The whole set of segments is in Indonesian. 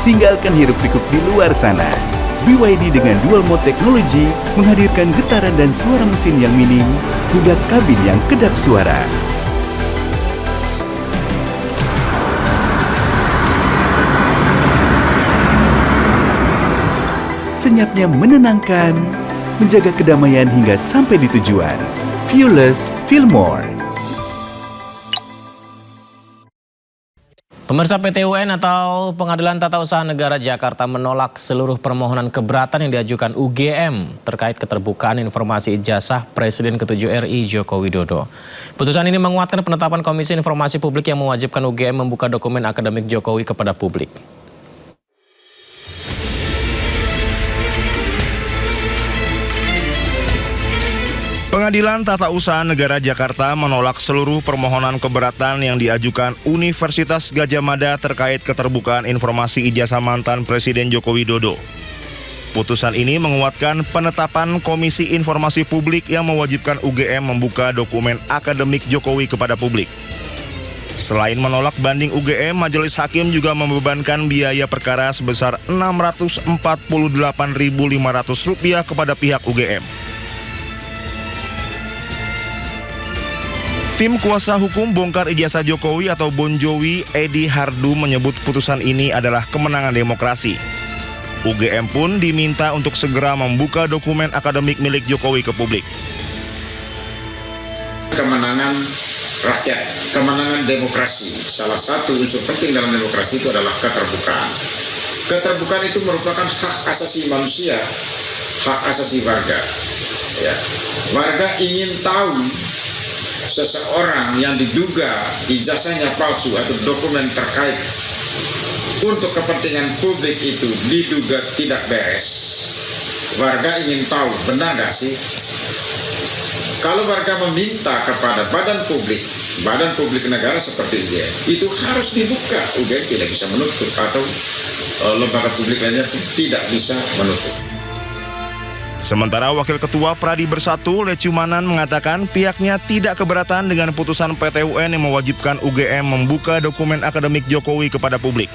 Tinggalkan hiruk-pikuk di luar sana. BYD dengan dual mode teknologi menghadirkan getaran dan suara mesin yang minim hingga kabin yang kedap suara. Senyapnya menenangkan, menjaga kedamaian hingga sampai di tujuan. Fearless, feel more. Pemirsa, PT UN atau Pengadilan Tata Usaha Negara Jakarta menolak seluruh permohonan keberatan yang diajukan UGM terkait keterbukaan informasi ijazah Presiden ke-7 RI Joko Widodo. Putusan ini menguatkan penetapan Komisi Informasi Publik yang mewajibkan UGM membuka dokumen akademik Jokowi kepada publik. Pengadilan Tata Usaha Negara Jakarta menolak seluruh permohonan keberatan yang diajukan Universitas Gadjah Mada terkait keterbukaan informasi ijazah mantan Presiden Joko Widodo. Putusan ini menguatkan penetapan Komisi Informasi Publik yang mewajibkan UGM membuka dokumen akademik Jokowi kepada publik. Selain menolak banding UGM, Majelis Hakim juga membebankan biaya perkara sebesar Rp648.500 kepada pihak UGM. Tim kuasa hukum bongkar ijazah Jokowi atau Bonjowi, Edi Hardu, menyebut putusan ini adalah kemenangan demokrasi. UGM pun diminta untuk segera membuka dokumen akademik milik Jokowi ke publik. Kemenangan rakyat, kemenangan demokrasi. Salah satu unsur penting dalam demokrasi itu adalah keterbukaan. Keterbukaan itu merupakan hak asasi manusia, hak asasi warga. Ya. Warga ingin tahu seseorang yang diduga ijazahnya palsu atau dokumen terkait untuk kepentingan publik itu diduga tidak beres. Warga ingin tahu benar nggak sih? Kalau warga meminta kepada badan publik negara seperti UGM, itu harus dibuka. UGM tidak bisa menutup atau lembaga publik lainnya tidak bisa menutup. Sementara Wakil Ketua Pradi Bersatu, Lecumanan, mengatakan pihaknya tidak keberatan dengan putusan PT UN yang mewajibkan UGM membuka dokumen akademik Jokowi kepada publik.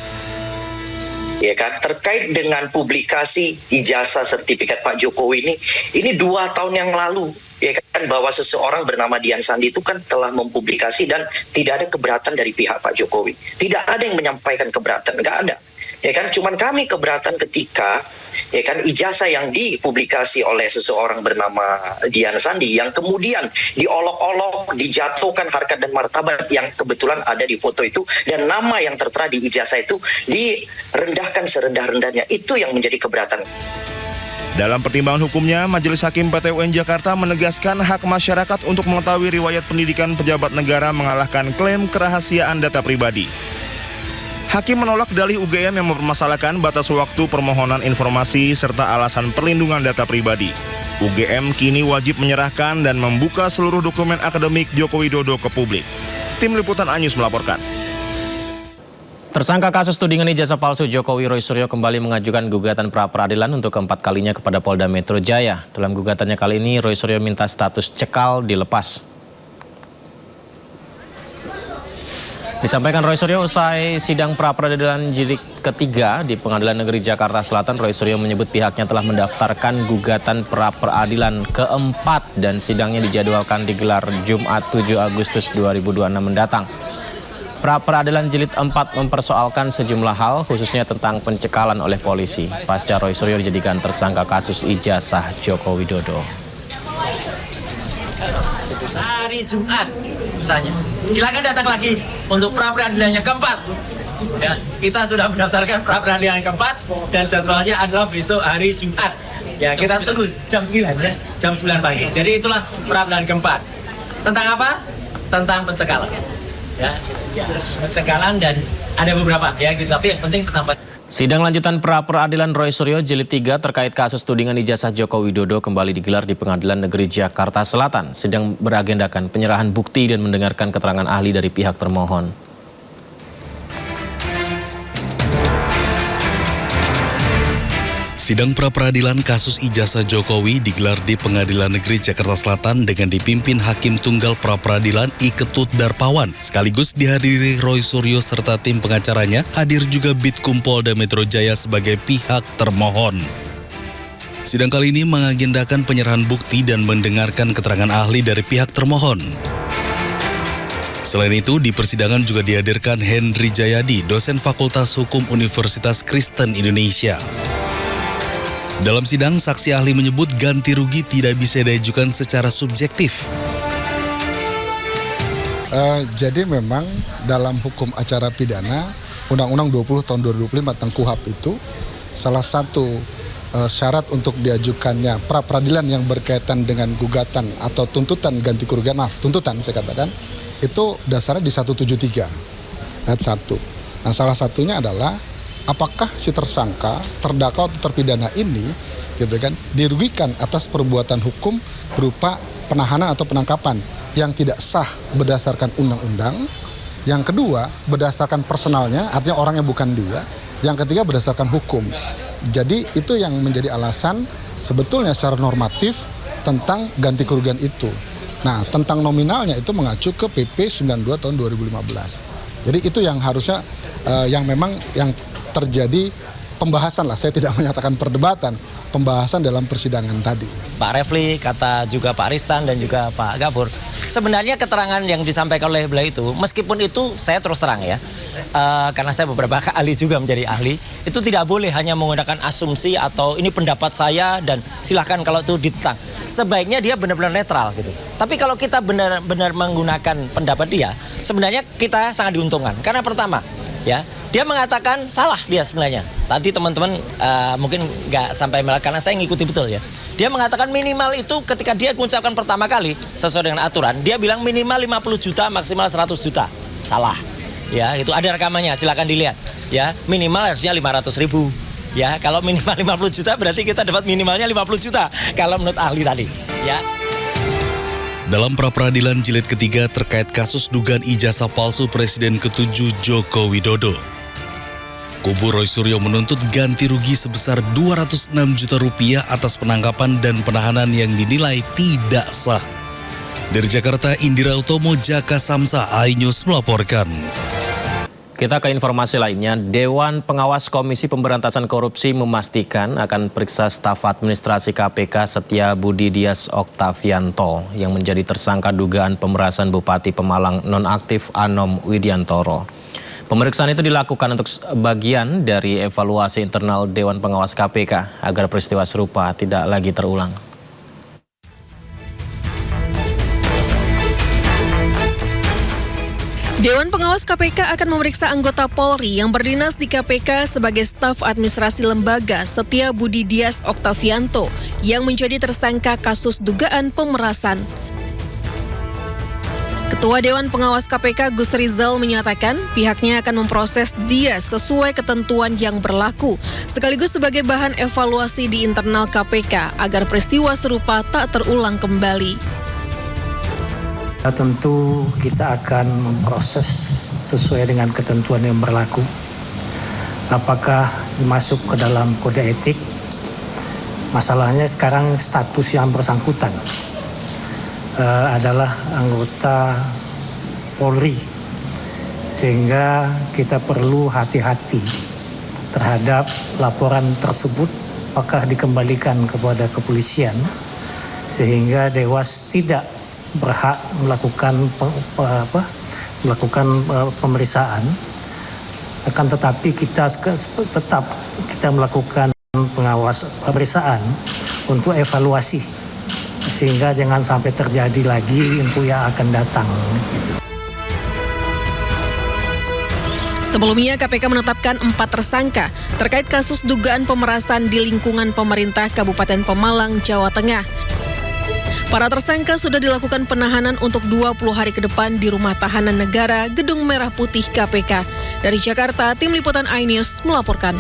Ya kan, terkait dengan publikasi ijazah sertifikat Pak Jokowi ini 2 tahun yang lalu, ya kan, bahwa seseorang bernama Dian Sandi itu kan telah mempublikasi dan tidak ada keberatan dari pihak Pak Jokowi. Tidak ada yang menyampaikan keberatan, nggak ada. Ya kan, cuman kami keberatan ketika ya kan ijazah yang dipublikasi oleh seseorang bernama Dian Sandi yang kemudian diolok-olok, dijatuhkan harkat dan martabat yang kebetulan ada di foto itu, dan nama yang tertera di ijazah itu direndahkan serendah-rendahnya. Itu yang menjadi keberatan. Dalam pertimbangan hukumnya, Majelis Hakim PT UN Jakarta menegaskan hak masyarakat untuk mengetahui riwayat pendidikan pejabat negara mengalahkan klaim kerahasiaan data pribadi. Hakim menolak dalih UGM yang mempermasalahkan batas waktu permohonan informasi serta alasan perlindungan data pribadi. UGM kini wajib menyerahkan dan membuka seluruh dokumen akademik Joko Widodo ke publik. Tim Liputan Anyus melaporkan. Tersangka kasus tudingan ijazah palsu Jokowi, Roy Suryo, kembali mengajukan gugatan pra-peradilan untuk keempat kalinya kepada Polda Metro Jaya. Dalam gugatannya kali ini, Roy Suryo minta status cekal dilepas. Disampaikan Roy Suryo usai sidang pra-peradilan jilid ketiga di Pengadilan Negeri Jakarta Selatan. Roy Suryo menyebut pihaknya telah mendaftarkan gugatan pra-peradilan keempat dan sidangnya dijadwalkan digelar Jumat 7 Agustus 2026 mendatang. Pra-peradilan jilid 4 mempersoalkan sejumlah hal, khususnya tentang pencekalan oleh polisi pasca Roy Suryo dijadikan tersangka kasus ijazah Joko Widodo. Hari Jumat misalnya, silakan datang lagi untuk pra-peradilannya keempat. Ya, kita sudah mendaftarkan pra-peradilan keempat dan jadwalnya adalah besok hari Jumat. Ya, kita tunggu jam 9 ya, jam 9 pagi. Jadi itulah pra-peradilan keempat. Tentang apa? Tentang pencekalan. Ya, pencekalan dan ada beberapa ya, gitu. Tapi yang penting tentang Sidang lanjutan pra-peradilan Roy Suryo jilid 3 terkait kasus tudingan ijazah Joko Widodo kembali digelar di Pengadilan Negeri Jakarta Selatan. Sidang beragendakan penyerahan bukti dan mendengarkan keterangan ahli dari pihak termohon. Sidang pra-peradilan kasus ijazah Jokowi digelar di Pengadilan Negeri Jakarta Selatan dengan dipimpin Hakim Tunggal Pra-Peradilan I. Ketut Darpawan. Sekaligus dihadiri Roy Suryo serta tim pengacaranya, hadir juga Bitkum Polda Metro Jaya sebagai pihak termohon. Sidang kali ini mengagendakan penyerahan bukti dan mendengarkan keterangan ahli dari pihak termohon. Selain itu, di persidangan juga dihadirkan Henry Jayadi, dosen Fakultas Hukum Universitas Kristen Indonesia. Dalam sidang, saksi ahli menyebut ganti rugi tidak bisa diajukan secara subjektif. Jadi memang dalam hukum acara pidana, Undang-Undang 20 tahun 2005 tentang KUHP itu, salah satu syarat untuk diajukannya pra-peradilan yang berkaitan dengan gugatan atau tuntutan ganti kerugian, tuntutan saya katakan, itu dasarnya di 173 ayat 1. Nah, salah satunya adalah apakah si tersangka, terdakwa atau terpidana ini gitu kan dirugikan atas perbuatan hukum berupa penahanan atau penangkapan yang tidak sah berdasarkan undang-undang. Yang kedua, berdasarkan personalnya, artinya orangnya bukan dia. Yang ketiga, berdasarkan hukum. Jadi itu yang menjadi alasan sebetulnya secara normatif tentang ganti kerugian itu. Nah, tentang nominalnya itu mengacu ke PP 92 tahun 2015. Jadi itu yang harusnya yang memang yang terjadi pembahasan lah, saya tidak menyatakan perdebatan, pembahasan dalam persidangan tadi. Pak Refli, kata juga Pak Ristan dan juga Pak Gafur, sebenarnya keterangan yang disampaikan oleh beliau itu, meskipun itu saya terus terang ya, karena saya beberapa kali juga menjadi ahli, itu tidak boleh hanya menggunakan asumsi atau ini pendapat saya dan silahkan kalau itu ditentang. Sebaiknya dia benar-benar netral gitu. Tapi kalau kita benar-benar menggunakan pendapat dia, sebenarnya kita sangat diuntungkan. Karena pertama, ya, dia mengatakan salah dia sebenarnya. Tadi teman-teman mungkin nggak sampai melihat karena saya ngikuti betul ya. Dia mengatakan minimal itu ketika dia mengucapkan pertama kali sesuai dengan aturan, dia bilang minimal 50 juta, maksimal 100 juta. Salah. Ya, itu ada rekamannya, silakan dilihat. Ya, minimal harusnya 500.000. Ya, kalau minimal 50 juta berarti kita dapat minimalnya 50 juta kalau menurut ahli tadi. Ya. Dalam pra-peradilan jilid ketiga terkait kasus dugaan ijazah palsu Presiden ke-7 Joko Widodo, kubu Roy Suryo menuntut ganti rugi sebesar 206 juta rupiah atas penangkapan dan penahanan yang dinilai tidak sah. Dari Jakarta, Indira Utomo, Jaka Samsa, iNews melaporkan. Kita ke informasi lainnya, Dewan Pengawas Komisi Pemberantasan Korupsi memastikan akan periksa staf administrasi KPK Setia Budi Dias Oktavianto yang menjadi tersangka dugaan pemerasan Bupati Pemalang nonaktif Anom Widiantoro. Pemeriksaan itu dilakukan untuk bagian dari evaluasi internal Dewan Pengawas KPK agar peristiwa serupa tidak lagi terulang. Dewan Pengawas KPK akan memeriksa anggota Polri yang berdinas di KPK sebagai staf administrasi lembaga Setia Budi Dias Oktavianto yang menjadi tersangka kasus dugaan pemerasan. Ketua Dewan Pengawas KPK Gus Rizal menyatakan pihaknya akan memproses Dias sesuai ketentuan yang berlaku, sekaligus sebagai bahan evaluasi di internal KPK agar peristiwa serupa tak terulang kembali. Tentu kita akan memproses sesuai dengan ketentuan yang berlaku. Apakah masuk ke dalam kode etik? Masalahnya sekarang status yang bersangkutan adalah anggota Polri. Sehingga kita perlu hati-hati terhadap laporan tersebut. Apakah dikembalikan kepada kepolisian sehingga Dewas tidak berhak melakukan pemeriksaan, akan tetapi kita melakukan pemeriksaan untuk evaluasi sehingga jangan sampai terjadi lagi untuk yang akan datang. Gitu. Sebelumnya KPK menetapkan 4 tersangka terkait kasus dugaan pemerasan di lingkungan pemerintah Kabupaten Pemalang, Jawa Tengah. Para tersangka sudah dilakukan penahanan untuk 20 hari ke depan di Rumah Tahanan Negara Gedung Merah Putih KPK. Dari Jakarta, Tim Liputan iNews melaporkan.